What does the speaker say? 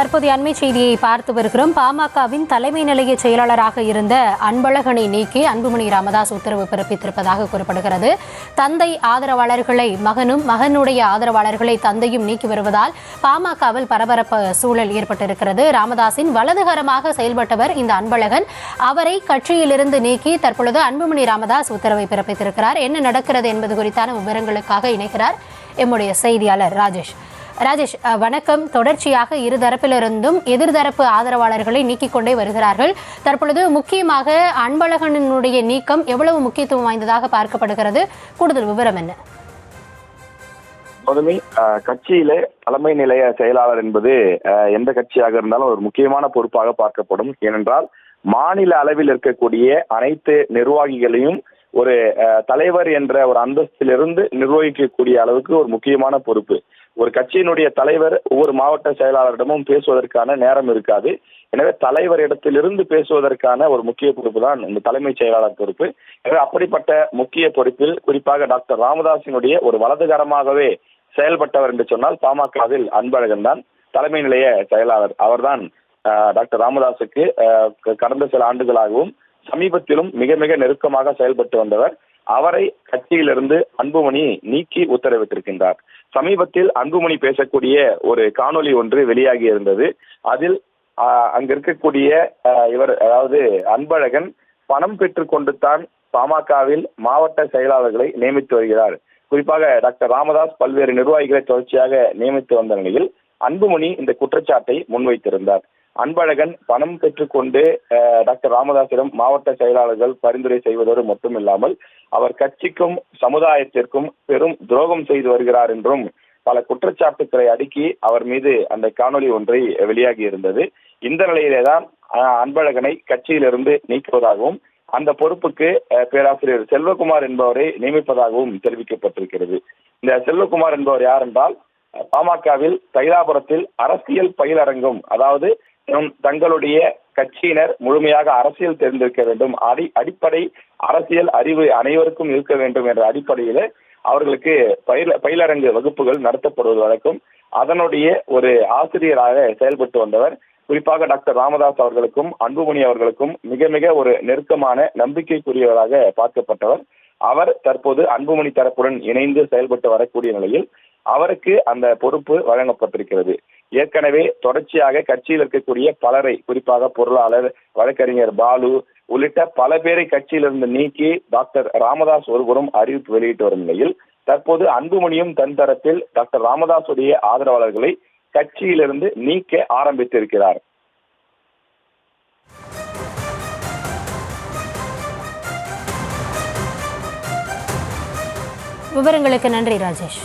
தற்போதைய அண்மை செய்தியை பார்த்து வருகிறோம். பாமகவின் தலைமை நிலைய செயலாளராக இருந்த அன்பழகனை நீக்கி அன்புமணி ராமதாஸ் உத்தரவு பிறப்பித்திருப்பதாக கூறப்படுகிறது. தந்தை ஆதரவாளர்களை மகனும், மகனுடைய ஆதரவாளர்களை தந்தையும் நீக்கி வருவதால் பாமகவில் பரபரப்பு சூழல் ஏற்பட்டிருக்கிறது. ராமதாஸின் வலதுகரமாக செயல்பட்டவர் இந்த அன்பழகன். அவரை கட்சியிலிருந்து நீக்கி தற்பொழுது அன்புமணி ராமதாஸ் உத்தரவை பிறப்பித்திருக்கிறார். என்ன நடக்கிறது என்பது குறித்தான விவரங்களுக்காக இணைக்கிறார் எம்முடைய செய்தியாளர் ராஜேஷ். ராஜேஷ், வணக்கம். தொடர்ச்சியாக இருதரப்பிலிருந்தும் எதிர்தரப்பு ஆதரவாளர்களை நீக்கிக் கொண்டே வருகிறார்கள். தற்பொழுது முக்கியமாக அன்பழகனுடைய நீக்கம் எவ்வளவு முக்கியத்துவம் வாய்ந்ததாக பார்க்கப்படுகிறது? கூடுதல் விவரம் என்ன? முதன்மை கட்சியில தலைமை நிலைய செயலாளர் என்பது எந்த கட்சியாக இருந்தாலும் ஒரு முக்கியமான பொறுப்பாக பார்க்கப்படும். ஏனென்றால் மாநில அளவில் இருக்கக்கூடிய அனைத்து நிர்வாகிகளையும் ஒரு தலைவர் என்ற ஒரு அந்தஸ்திலிருந்து நிர்வகிக்கக்கூடிய அளவுக்கு ஒரு முக்கியமான பொறுப்பு. ஒரு கட்சியினுடைய தலைவர் ஒவ்வொரு மாவட்ட செயலாளரிடமும் பேசுவதற்கான நேரம் இருக்காது. எனவே தலைவர் இடத்திலிருந்து பேசுவதற்கான ஒரு முக்கிய பொறுப்பு தான் இந்த தலைமைச் செயலாளர் பொறுப்பு. எனவே அப்படிப்பட்ட முக்கிய பொறுப்பில் குறிப்பாக டாக்டர் ராமதாஸினுடைய ஒரு வலதுகரமாகவே செயல்பட்டவர் என்று சொன்னால் பாமகவில் அன்பழகன் தான் தலைமை நிலைய செயலாளர். அவர்தான் டாக்டர் ராமதாஸுக்கு கடந்த சில ஆண்டுகளாகவும் சமீபத்திலும் மிக மிக நெருக்கமாக செயல்பட்டு வந்தவர். அவரை கட்சியிலிருந்து அன்புமணி நீக்கி உத்தரவிட்டிருக்கின்றார். சமீபத்தில் அன்புமணி பேசக்கூடிய ஒரு காணொலி ஒன்று வெளியாகி இருந்தது. அதில் அங்க இருக்கக்கூடிய இவர், அதாவது அன்பழகன், பணம் பெற்றுக் கொண்டு தான் பாமகவில் மாவட்ட செயலாளர்களை நியமித்து வருகிறார். குறிப்பாக டாக்டர் ராமதாஸ் பல்வேறு நிர்வாகிகளை தொடர்ச்சியாக நியமித்து வந்த நிலையில் அன்புமணி இந்த குற்றச்சாட்டை முன்வைத்திருந்தார். அன்பழகன் பணம் பெற்றுக்கொண்டு டாக்டர் ராமதாஸிடம் மாவட்ட செயலாளர்கள் பரிந்துரை செய்வதோடு மட்டுமில்லாமல் அவர் கட்சிக்கும் சமுதாயத்திற்கும் பெரும் துரோகம் செய்து வருகிறார் என்றும் பல குற்றச்சாட்டுக்களை அடுக்கி அவர் மீது அந்த காணொலி ஒன்றை வெளியாகி இருந்தது. இந்த நிலையிலேதான் அன்பழகனை கட்சியிலிருந்து நீக்குவதாகவும் அந்த பொறுப்புக்கு பேராசிரியர் செல்வகுமார் என்பவரை நியமிப்பதாகவும் தெரிவிக்கப்பட்டிருக்கிறது. இந்த செல்வகுமார் என்பவர் யார் என்றால், பாமகவில் தைலாபுரத்தில் அரசியல் பயிலரங்கம், அதாவது தங்களுடைய கட்சியினர் முழுமையாக அரசியல் தெரிந்திருக்க வேண்டும், அடிப்படை அரசியல் அறிவு அனைவருக்கும் இருக்க வேண்டும் என்ற அடிப்படையில் அவர்களுக்கு பயிலரங்கு வகுப்புகள் நடத்தப்படுவது வழக்கம். அதனுடைய ஒரு ஆசிரியராக செயல்பட்டு வந்தவர். குறிப்பாக டாக்டர் ராமதாஸ் அவர்களுக்கும் அன்புமணி அவர்களுக்கும் மிக மிக ஒரு நெருக்கமான நம்பிக்கைக்குரியவராக பார்க்கப்பட்டவர். அவர் தற்போது அன்புமணி தரப்புடன் இணைந்து செயல்பட்டு வரக்கூடிய நிலையில் அவருக்கு அந்த பொறுப்பு வழங்கப்பட்டிருக்கிறது. ஏற்கனவே தொடர்ச்சியாக கட்சியில் இருக்கக்கூடிய பலரை, குறிப்பாக பொருளாளர், வழக்கறிஞர் பாலு உள்ளிட்ட பல பேரை கட்சியிலிருந்து நீக்கி டாக்டர் ராமதாஸ் ஒருபுறம் அறிவிப்பு வெளியிட்டு வரும் நிலையில் தற்போது அன்புமணியும் தன் தரப்பில் டாக்டர் ராமதாஸுடைய ஆதரவாளர்களை கட்சியிலிருந்து நீக்க ஆரம்பித்திருக்கிறார். விவரங்களுக்கு நன்றி ராஜேஷ்.